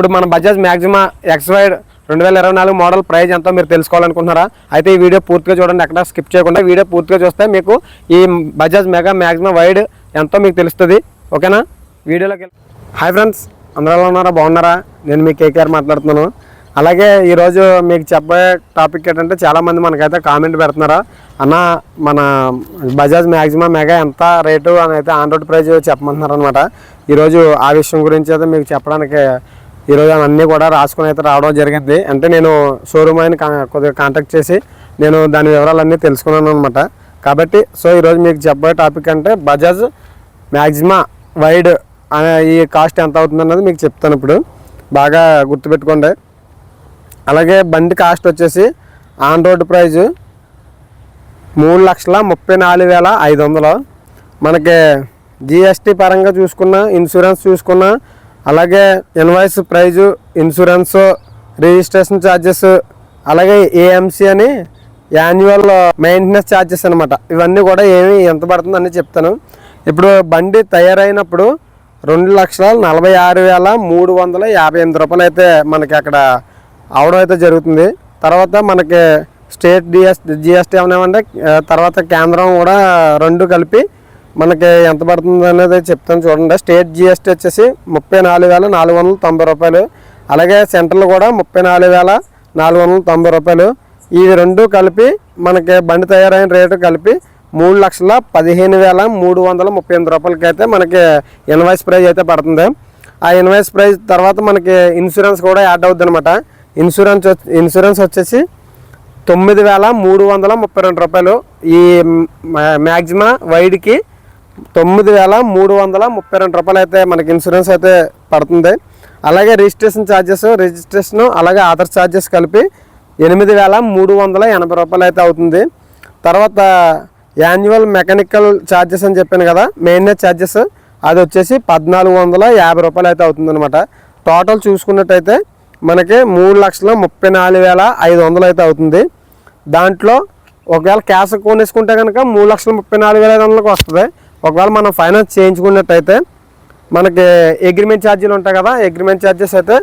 ఇప్పుడు మన Bajaj మ్యాక్సిమా XY 2024 model price ఎంతో మీరు తెలుసుకోవాలనుకుంటున్నారా? అయితే ఈ వీడియో పూర్తిగా చూడండి, ఎక్కడ స్కిప్ చేయకుండా వీడియో పూర్తిగా చూస్తే మీకు ఈ బజాజ్ మెగా మ్యాక్సిమా వైడ్ ఎంతో మీకు తెలుస్తుంది. ఓకేనా? వీడియోలోకి హాయ్ ఫ్రెండ్స్, అందరూ ఎలా ఉన్నారా? బాగున్నారా? నేను మీ కేకేఆర్ మాట్లాడుతున్నాను. అలాగే ఈరోజు మీకు చెప్పే టాపిక్ ఏంటంటే, చాలామంది మనకైతే కామెంట్ పెడుతున్నారా, అన్న మన బజాజ్ మ్యాక్సిమా మెగా ఎంత రేటు అని అయితే ఆన్ రోడ్ ప్రైస్ చెప్పమంటున్నారు అనమాట. ఈరోజు ఆ విషయం గురించి అయితే మీకు చెప్పడానికి ఈరోజు అన్నీ కూడా రాసుకుని అయితే రావడం జరిగింది. అంటే నేను షోరూమ్ అయిన కొద్దిగా కాంటాక్ట్ చేసి నేను దాని వివరాలన్నీ తెలుసుకున్నాను అనమాట. కాబట్టి ఈరోజు మీకు చెప్పే టాపిక్ అంటే బజాజ్ మ్యాక్సిమా వైడ్ అనే ఈ కాస్ట్ ఎంత అవుతుంది అన్నది మీకు చెప్తాను. ఇప్పుడు బాగా గుర్తుపెట్టుకోండి. అలాగే బండి కాస్ట్ వచ్చేసి ఆన్ రోడ్ ప్రైజు 3,34,500. మనకి జిఎస్టీ పరంగా చూసుకున్న, ఇన్సూరెన్స్ చూసుకున్న, అలాగే invoice price, insurance, registration charges, అలాగే ఏఎంసీ అని యాన్యువల్ మెయింటెనెన్స్ ఛార్జెస్ అనమాట. ఇవన్నీ కూడా ఎంత పడుతుంది అని చెప్తాను. ఇప్పుడు బండి తయారైనప్పుడు 2,46,358 రూపాయలు అయితే మనకి అక్కడ అవడం అయితే జరుగుతుంది. తర్వాత మనకి స్టేట్ జిఎస్టీ ఏమన్నామంటే తర్వాత కేంద్రం కూడా రెండు కలిపి మనకి ఎంత పడుతుంది అనేది చెప్తాను చూడండి. స్టేట్ జిఎస్టీ వచ్చేసి 34,490 రూపాయలు, అలాగే సెంట్రల్ కూడా 34,490 రూపాయలు. ఇవి రెండు కలిపి మనకి బండి తయారైన రేటు కలిపి 3,15,338 రూపాయలకి అయితే మనకి ఇన్వాయిస్ ప్రైజ్ అయితే పడుతుంది. ఆ ఇన్వాయిస్ ప్రైజ్ తర్వాత మనకి ఇన్సూరెన్స్ కూడా యాడ్ అవుతుంది అనమాట. ఇన్సూరెన్స్ వచ్చేసి 9,332 రూపాయలు. ఈ మ్యాక్సిమా వైడ్కి 9,332 రూపాయలు అయితే మనకి ఇన్సూరెన్స్ అయితే పడుతుంది. అలాగే రిజిస్ట్రేషన్ అలాగే ఆధార్ ఛార్జెస్ కలిపి 8,380 రూపాయలు అయితే అవుతుంది. తర్వాత యాన్యువల్ మెకానికల్ ఛార్జెస్ అని చెప్పాను కదా, మెయింటెనెన్స్ ఛార్జెస్, అది వచ్చేసి 1,450 రూపాయలు అయితే అవుతుంది అనమాట. టోటల్ చూసుకున్నట్టయితే మనకి 3,34,500 అయితే అవుతుంది. దాంట్లో ఒకవేళ క్యాష్ కొనేసుకుంటే కనుక 3,34,500కి వస్తుంది. ఒకవేళ మనం ఫైనాన్స్ చేయించుకున్నట్టయితే మనకి అగ్రిమెంట్ ఛార్జీలు ఉంటాయి కదా, అగ్రిమెంట్ ఛార్జెస్ అయితే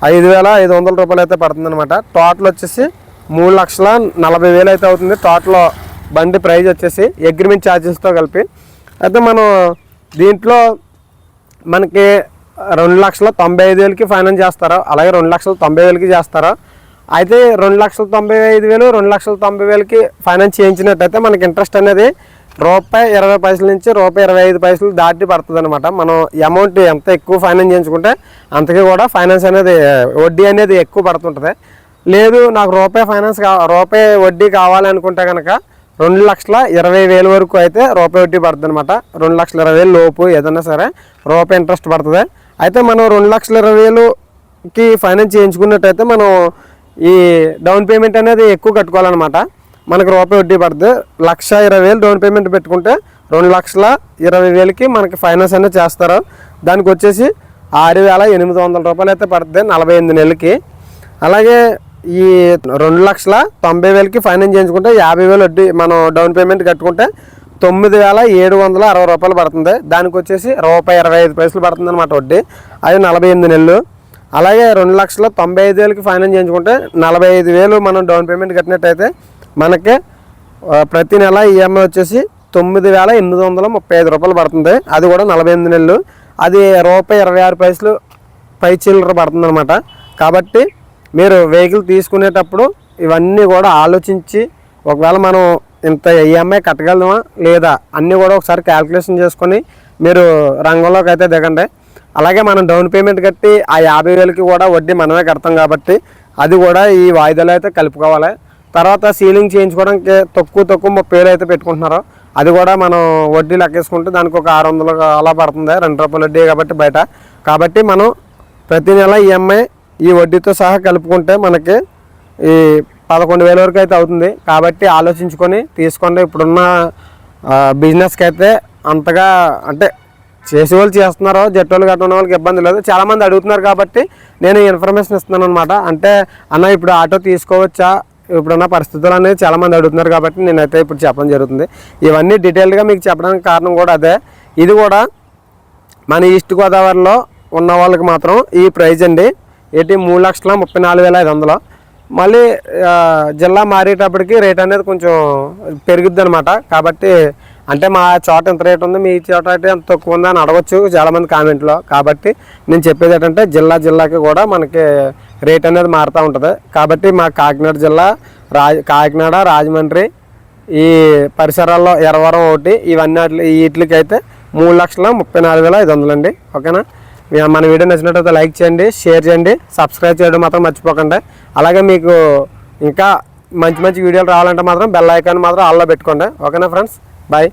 5,500 రూపాయలు అయితే పడుతుంది అనమాట. టోటల్ వచ్చేసి 3,40,000 అయితే అవుతుంది. టోటల్ బండి ప్రైజ్ వచ్చేసి అగ్రిమెంట్ ఛార్జెస్తో కలిపి. అయితే మనం దీంట్లో మనకి 2,95,000కి ఫైనాన్స్ చేస్తారా, అలాగే 2,90,000కి చేస్తారా. అయితే 2,95,000 2,90,000కి ఫైనాన్స్ చేయించినట్టయితే మనకి ఇంట్రెస్ట్ అనేది ₹20 నుంచి ₹25 దాటి పడుతుంది అనమాట. మనం అమౌంట్ ఎంత ఎక్కువ ఫైనాన్స్ చేయించుకుంటే అంతకీ కూడా ఫైనాన్స్ అనేది వడ్డీ అనేది ఎక్కువ పడుతుంటుంది. లేదు నాకు రూపాయి వడ్డీ కావాలనుకుంటే కనుక 2,20,000 వరకు అయితే రూపాయి వడ్డీ పడుతుంది అనమాట. 2,20,000 లోపు ఏదన్నా సరే రూపాయి ఇంట్రెస్ట్ పడుతుంది. అయితే మనం 2,20,000కి ఫైనాన్స్ చేయించుకున్నట్టయితే మనం ఈ డౌన్ పేమెంట్ అనేది ఎక్కువ కట్టుకోవాలన్నమాట. మనకు రూపాయి వడ్డీ పడుతుంది. 1,20,000 డౌన్ పేమెంట్ పెట్టుకుంటే 2,20,000కి మనకి ఫైనాన్స్ అనేది చేస్తారు. దానికి వచ్చేసి 6,800 రూపాయలు అయితే పడుతుంది 48 నెలలకి. అలాగే ఈ 2,90,000కి ఫైనాన్స్ చేయించుకుంటే 50,000 వడ్డీ మనం డౌన్ పేమెంట్ కట్టుకుంటే 9,760 రూపాయలు పడుతుంది. దానికి వచ్చేసి ₹1.25 పడుతుంది అనమాట వడ్డీ. అది 48 నెలలు. అలాగే 2,95,000కి ఫైనాన్స్ చేయించుకుంటే 45,000 మనం డౌన్ పేమెంట్ కట్టినట్టయితే మనకి ప్రతి నెల ఈఎంఐ వచ్చేసి 9,835 రూపాయలు పడుతుంది. అది కూడా 48 నెలలు. అది ₹1.26 పై చిల్లర పడుతుంది అనమాట. కాబట్టి మీరు వెహికల్ తీసుకునేటప్పుడు ఇవన్నీ కూడా ఆలోచించి, ఒకవేళ మనం ఇంత ఈఎంఐ కట్టగలమా లేదా అన్నీ కూడా ఒకసారి క్యాల్కులేషన్ చేసుకొని మీరు రంగంలోకి అయితే దిగండి. అలాగే మనం డౌన్ పేమెంట్ కట్టి ఆ 50,000కి కూడా వడ్డీ మనమే కడతాం కాబట్టి అది కూడా ఈ వాయిదాలు అయితే కలుపుకోవాలి. తర్వాత సీలింగ్ చేయించుకోవడానికి తక్కువ 30,000 అయితే పెట్టుకుంటున్నారు. అది కూడా మనం వడ్డీ లెక్కేసుకుంటే దానికి ఒక 600 అలా పడుతుంది. ₹2 వడ్డీ కాబట్టి బయట. కాబట్టి మనం ప్రతి నెల ఈఎంఐ ఈ వడ్డీతో సహా కలుపుకుంటే మనకి ఈ 11,000 వరకు అయితే అవుతుంది. కాబట్టి ఆలోచించుకొని తీసుకోండి. ఇప్పుడున్న బిజినెస్కి అయితే అంతగా అంటే చేసేవాళ్ళు చేస్తున్నారు, జట్టోళ్ళు కట్టుకున్న వాళ్ళకి ఇబ్బంది లేదు. చాలామంది అడుగుతున్నారు కాబట్టి నేను ఇన్ఫర్మేషన్ ఇస్తున్నాను అనమాట. అంటే అన్న ఇప్పుడు ఆటో తీసుకోవచ్చా, ఇప్పుడున్న పరిస్థితులు అనేది చాలామంది అడుగుతున్నారు కాబట్టి నేనైతే ఇప్పుడు చెప్పడం జరుగుతుంది. ఇవన్నీ డీటెయిల్డ్గా మీకు చెప్పడానికి కారణం కూడా అదే. ఇది కూడా మన ఈస్ట్ గోదావరిలో ఉన్న వాళ్ళకి మాత్రం ఈ ప్రైజ్ అండి. ఏంటి 3,34,500. మళ్ళీ జిల్లా మారేటప్పటికి రేట్ అనేది కొంచెం పెరుగుద్ది అనమాట. కాబట్టి అంటే మా చోట ఎంత రేట్ ఉంది, మీ చోట అయితే ఎంత తక్కువ ఉందా అని అడగచ్చు చాలామంది కామెంట్లో. కాబట్టి నేను చెప్పేది ఏంటంటే జిల్లాకి కూడా మనకి రేట్ అనేది మారుతూ ఉంటుంది. కాబట్టి మా కాకినాడ జిల్లా, కాకినాడ, రాజమండ్రి ఈ పరిసరాల్లో ఎరవరం ఒకటి, ఇవన్నీ వీటికైతే 3,34,500 అండి. ఓకేనా? మన వీడియో నచ్చినట్లయితే లైక్ చేయండి, షేర్ చేయండి, సబ్స్క్రైబ్ చేయడం మాత్రం మర్చిపోకండి. అలాగే మీకు ఇంకా మంచి మంచి వీడియోలు రావాలంటే మాత్రం బెల్ ఐకాన్ మాత్రం ఆల్లో పెట్టుకోండి. ఓకేనా ఫ్రెండ్స్? బాయ్.